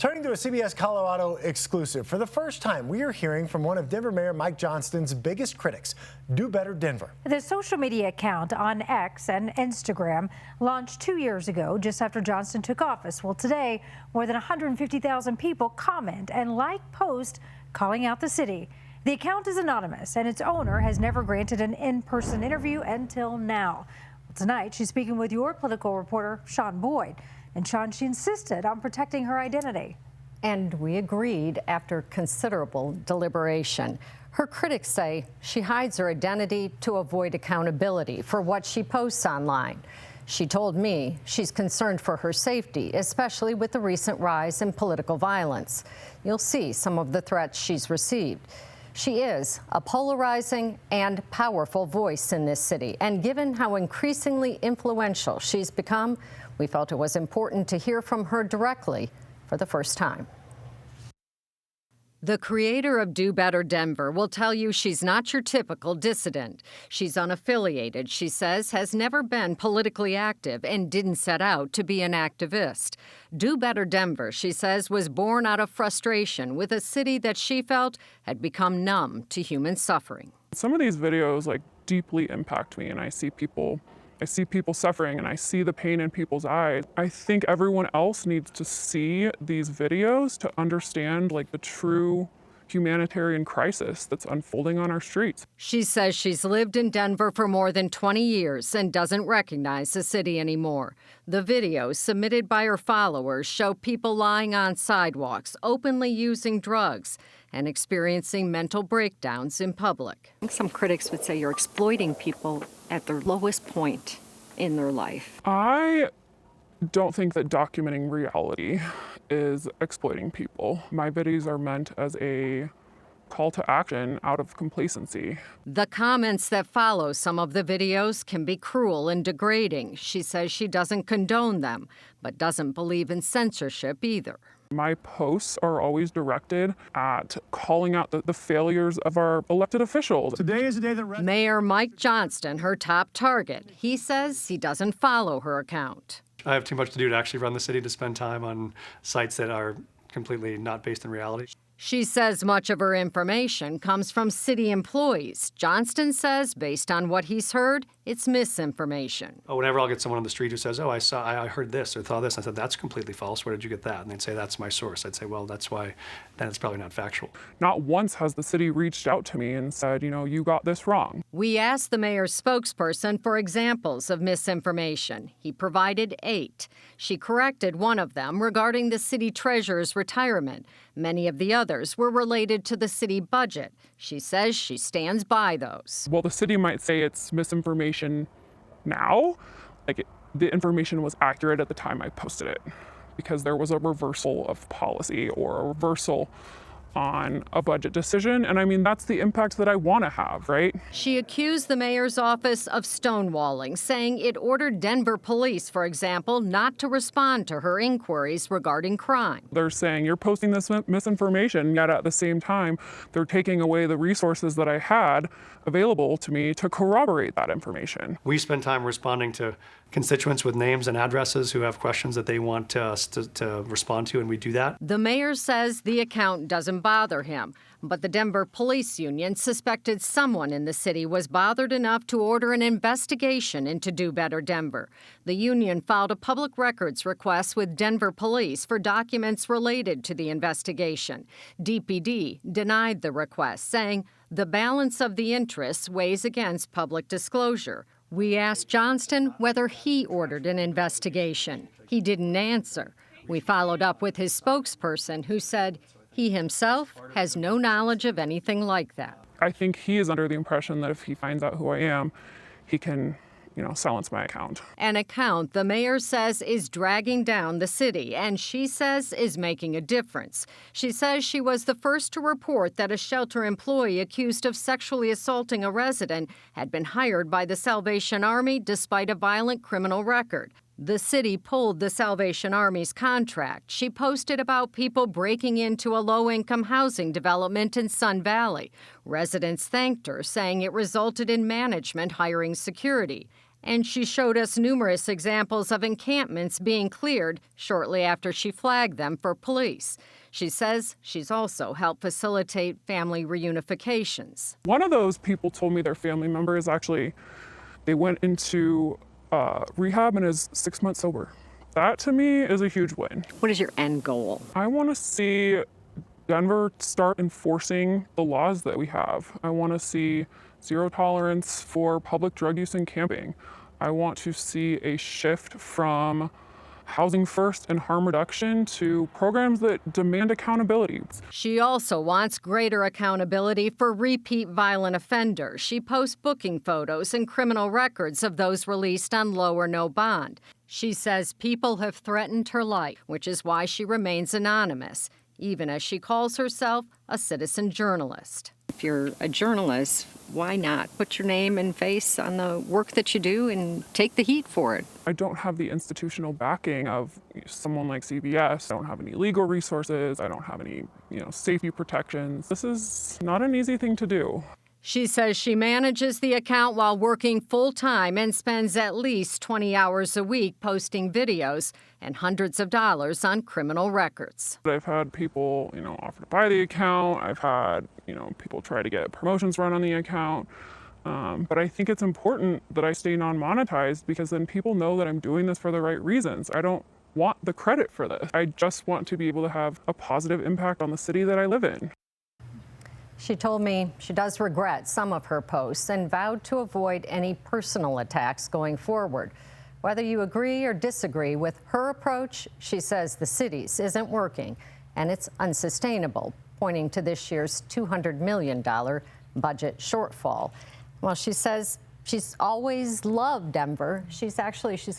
Turning to a CBS Colorado exclusive. For the first time, we are hearing from one of Denver Mayor Mike Johnston's biggest critics, Do Better Denver. The social media account on X and Instagram launched 2 years ago, just after Johnston took office. Well, today, more than 150,000 people comment and like posts calling out the city. The account is anonymous, and its owner has never granted an in-person interview until now. Well, tonight, she's speaking with your political reporter, Sean Boyd. And Sean, she insisted on protecting her identity. And we agreed after considerable deliberation. Her critics say she hides her identity to avoid accountability for what she posts online. She told me she's concerned for her safety, especially with the recent rise in political violence. You'll see some of the threats she's received. She is a polarizing and powerful voice in this city. And given how increasingly influential she's become, we felt it was important to hear from her directly for the first time. The creator of Do Better Denver will tell you she's not your typical dissident. She's unaffiliated, she says, has never been politically active and didn't set out to be an activist. Do Better Denver, she says, was born out of frustration with a city that she felt had become numb to human suffering. Some of these videos deeply impact me, and I see people suffering, and I see the pain in people's eyes. I think everyone else needs to see these videos to understand the true humanitarian crisis that's unfolding on our streets. She says she's lived in Denver for more than 20 years and doesn't recognize the city anymore. The videos submitted by her followers show people lying on sidewalks, openly using drugs, and experiencing mental breakdowns in public. Some critics would say you're exploiting people at their lowest point in their life. I don't think that documenting reality is exploiting people. My videos are meant as a call to action out of complacency. The comments that follow some of the videos can be cruel and degrading. She says she doesn't condone them, but doesn't believe in censorship either. My posts are always directed at calling out the failures of our elected officials. Today is the day that Mayor Mike Johnston, her top target. He says he doesn't follow her account. I have too much to do to actually run the city, to spend time on sites that are completely not based in reality. She says much of her information comes from city employees. Johnston says, based on what he's heard, it's misinformation. Whenever I'll get someone on the street who says, I heard this or thought this, I said, that's completely false. Where did you get that? And they'd say, that's my source. I'd say, well, that's why, then it's probably not factual. Not once has the city reached out to me and said, you got this wrong. We asked the mayor's spokesperson for examples of misinformation. He provided 8. She corrected one of them regarding the city treasurer's retirement. Many of the others were related to the city budget. She says she stands by those. Well, the city might say it's misinformation now. The information was accurate at the time I posted it, because there was a reversal of policy or a reversal on a budget decision. And I mean, that's the impact that I want to have, right? She accused the mayor's office of stonewalling, saying it ordered Denver police, for example, not to respond to her inquiries regarding crime. They're saying you're posting this misinformation, yet at the same time, they're taking away the resources that I had available to me to corroborate that information. We spend time responding to constituents with names and addresses who have questions that they want us to respond to, and we do that. The mayor says the account doesn't bother him, but the Denver Police Union suspected someone in the city was bothered enough to order an investigation into Do Better Denver. The union filed a public records request with Denver police for documents related to the investigation. DPD denied the request, saying the balance of the interests weighs against public disclosure. We asked Johnston whether he ordered an investigation. He didn't answer. We followed up with his spokesperson, who said he himself has no knowledge of anything like that. I think he is under the impression that if he finds out who I am, he can silence my account. An account the mayor says is dragging down the city, and she says is making a difference. She says she was the first to report that a shelter employee accused of sexually assaulting a resident had been hired by the Salvation Army despite a violent criminal record. The city pulled the Salvation Army's contract. She posted about people breaking into a low-income housing development in Sun Valley. Residents thanked her, saying it resulted in management hiring security. And she showed us numerous examples of encampments being cleared shortly after she flagged them for police. She says she's also helped facilitate family reunifications. One of those people told me their family member is actually, they went into rehab and is 6 months sober. That to me is a huge win. What is your end goal? I want to see Denver start enforcing the laws that we have. I want to see zero tolerance for public drug use and camping. I want to see a shift from housing first and harm reduction to programs that demand accountability. She also wants greater accountability for repeat violent offenders. She posts booking photos and criminal records of those released on low or no bond. She says people have threatened her life, which is why she remains anonymous, even as she calls herself a citizen journalist. If you're a journalist, why not put your name and face on the work that you do and take the heat for it? I don't have the institutional backing of someone like CBS. I don't have any legal resources. I don't have any, safety protections. This is not an easy thing to do. She says she manages the account while working full-time and spends at least 20 hours a week posting videos and hundreds of dollars on criminal records. I've had people, offer to buy the account. I've had, people try to get promotions run on the account. But I think it's important that I stay non-monetized because then people know that I'm doing this for the right reasons. I don't want the credit for this. I just want to be able to have a positive impact on the city that I live in. She told me she does regret some of her posts and vowed to avoid any personal attacks going forward. Whether you agree or disagree with her approach, she says the city's isn't working and it's unsustainable, pointing to this year's $200 million budget shortfall. Well, she says she's always loved Denver. She's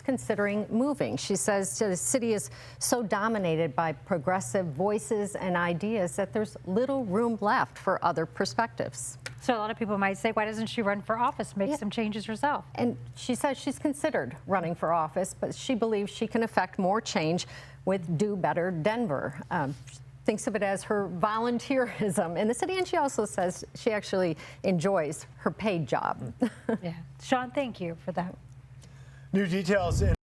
considering moving. She says the city is so dominated by progressive voices and ideas that there's little room left for other perspectives. So a lot of people might say, why doesn't she run for office, make some changes herself? And she says she's considered running for office, but she believes she can affect more change with Do Better Denver. Thinks of it as her volunteerism in the city, and she also says she actually enjoys her paid job. Yeah. Sean, thank you for that. New details in